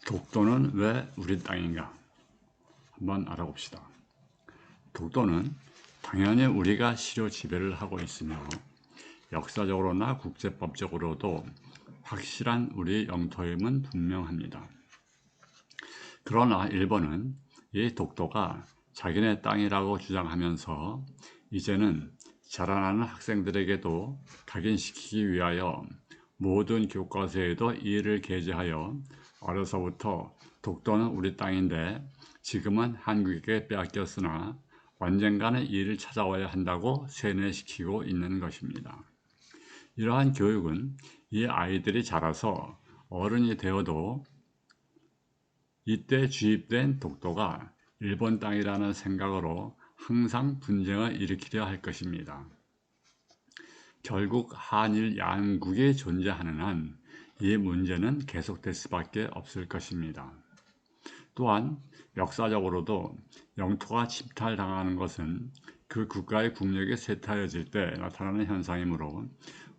독도는 왜 우리 땅인가? 한번 알아봅시다. 독도는 당연히 우리가 실효 지배를 하고 있으며 역사적으로나 국제법적으로도 확실한 우리 영토임은 분명합니다. 그러나 일본은 이 독도가 자기네 땅이라고 주장하면서 이제는 자라나는 학생들에게도 각인시키기 위하여 모든 교과서에도 이를 게재하여 어려서부터 독도는 우리 땅인데 지금은 한국에게 빼앗겼으나 언젠가는 이를 찾아와야 한다고 세뇌시키고 있는 것입니다. 이러한 교육은 이 아이들이 자라서 어른이 되어도 이때 주입된 독도가 일본 땅이라는 생각으로 항상 분쟁을 일으키려 할 것입니다. 결국 한일 양국이 존재하는 한 이 문제는 계속될 수밖에 없을 것입니다. 또한 역사적으로도 영토가 침탈당하는 것은 그 국가의 국력이 쇠퇴해질 때 나타나는 현상이므로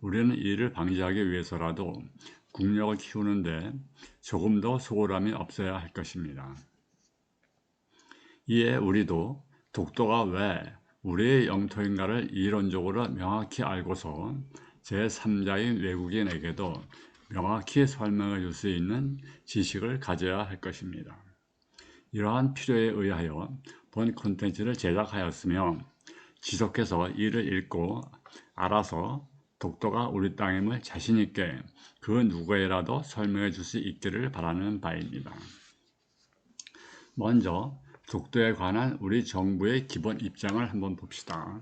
우리는 이를 방지하기 위해서라도 국력을 키우는데 조금 더 소홀함이 없어야 할 것입니다. 이에 우리도 독도가 왜 우리의 영토인가를 이론적으로 명확히 알고서 제3자인 외국인에게도 명확히 설명해 줄 수 있는 지식을 가져야 할 것입니다. 이러한 필요에 의하여 본 콘텐츠를 제작하였으며 지속해서 이를 읽고 알아서 독도가 우리 땅임을 자신있게 그 누구에라도 설명해 줄 수 있기를 바라는 바입니다. 먼저 독도에 관한 우리 정부의 기본 입장을 한번 봅시다.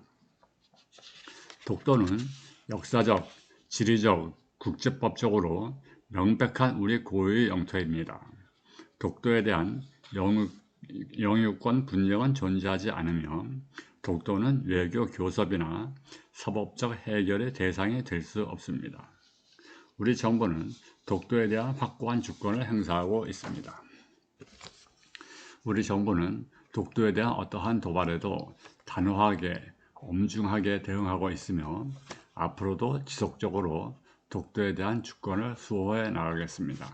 독도는 역사적, 지리적, 국제법적으로 명백한 우리 고유의 영토입니다. 독도에 대한 영유권 분쟁은 존재하지 않으며 독도는 외교 교섭이나 사법적 해결의 대상이 될 수 없습니다. 우리 정부는 독도에 대한 확고한 주권을 행사하고 있습니다. 우리 정부는 독도에 대한 어떠한 도발에도 단호하게, 엄중하게 대응하고 있으며 앞으로도 지속적으로 독도에 대한 주권을 수호해 나가겠습니다.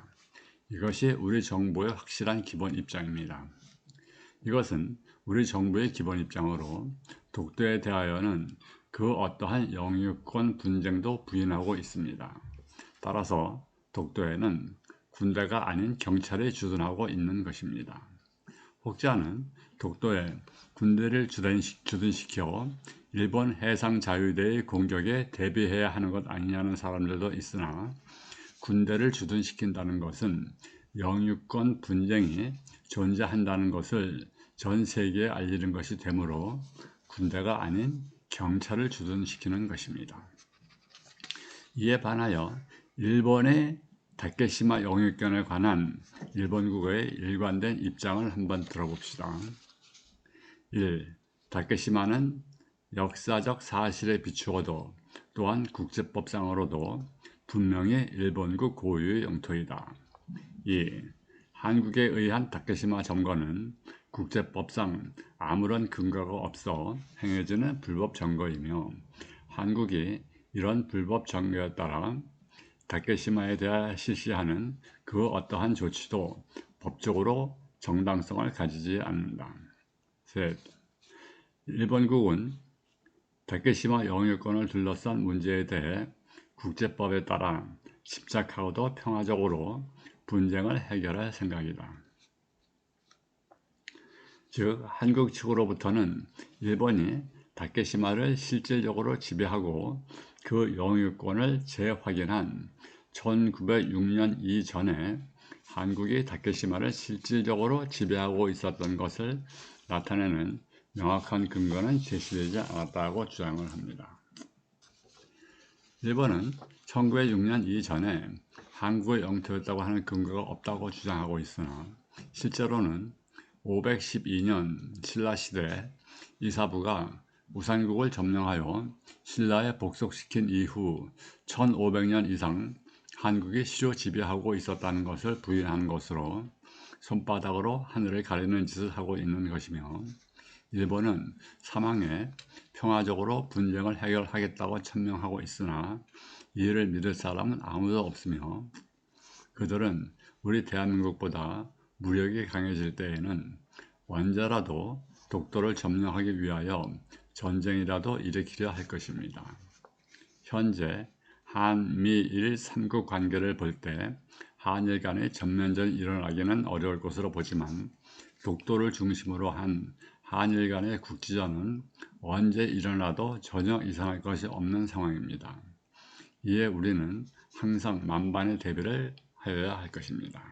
이것이 우리 정부의 확실한 기본 입장입니다. 이것은 우리 정부의 기본 입장으로 독도에 대하여는 그 어떠한 영유권 분쟁도 부인하고 있습니다. 따라서 독도에는 군대가 아닌 경찰이 주둔하고 있는 것입니다. 혹자는 독도에 군대를 주둔시켜 일본 해상자유대의 공격에 대비해야 하는 것 아니냐는 사람들도 있으나 군대를 주둔시킨다는 것은 영유권 분쟁이 존재한다는 것을 전 세계에 알리는 것이 되므로 군대가 아닌 경찰을 주둔시키는 것입니다. 이에 반하여 일본의 다케시마 영유권에 관한 일본국의 일관된 입장을 한번 들어봅시다. 1. 다케시마는 역사적 사실에 비추어도 또한 국제법상으로도 분명히 일본국 고유의 영토이다. 2. 한국에 의한 다케시마 점거는 국제법상 아무런 근거가 없어 행해지는 불법 점거이며 한국이 이런 불법 점거에 따라 다케시마에 대해 실시하는 그 어떠한 조치도 법적으로 정당성을 가지지 않는다. 셋. 일본국은 다케시마 영유권을 둘러싼 문제에 대해 국제법에 따라 침착하고도 평화적으로 분쟁을 해결할 생각이다. 즉 한국 측으로부터는 일본이 다케시마를 실질적으로 지배하고 그 영유권을 재확인한 1906년 이전에 한국이 다케시마를 실질적으로 지배하고 있었던 것을 나타내는 명확한 근거는 제시되지 않았다고 주장을 합니다. 일본은 1906년 이전에 한국의 영토였다고 하는 근거가 없다고 주장하고 있으나 실제로는 512년 신라시대 이사부가 우산국을 점령하여 신라에 복속시킨 이후 1500년 이상 한국이 실효 지배하고 있었다는 것을 부인한 것으로 손바닥으로 하늘을 가리는 짓을 하고 있는 것이며 일본은 사망에 평화적으로 분쟁을 해결하겠다고 천명하고 있으나 이를 믿을 사람은 아무도 없으며 그들은 우리 대한민국보다 무력이 강해질 때에는 언제라도 독도를 점령하기 위하여 전쟁이라도 일으키려 할 것입니다. 현재 한미일 3국 관계를 볼 때 한일 간의 전면전이 일어나기는 어려울 것으로 보지만 독도를 중심으로 한 한일 간의 국지전은 언제 일어나도 전혀 이상할 것이 없는 상황입니다. 이에 우리는 항상 만반의 대비를 하여야 할 것입니다.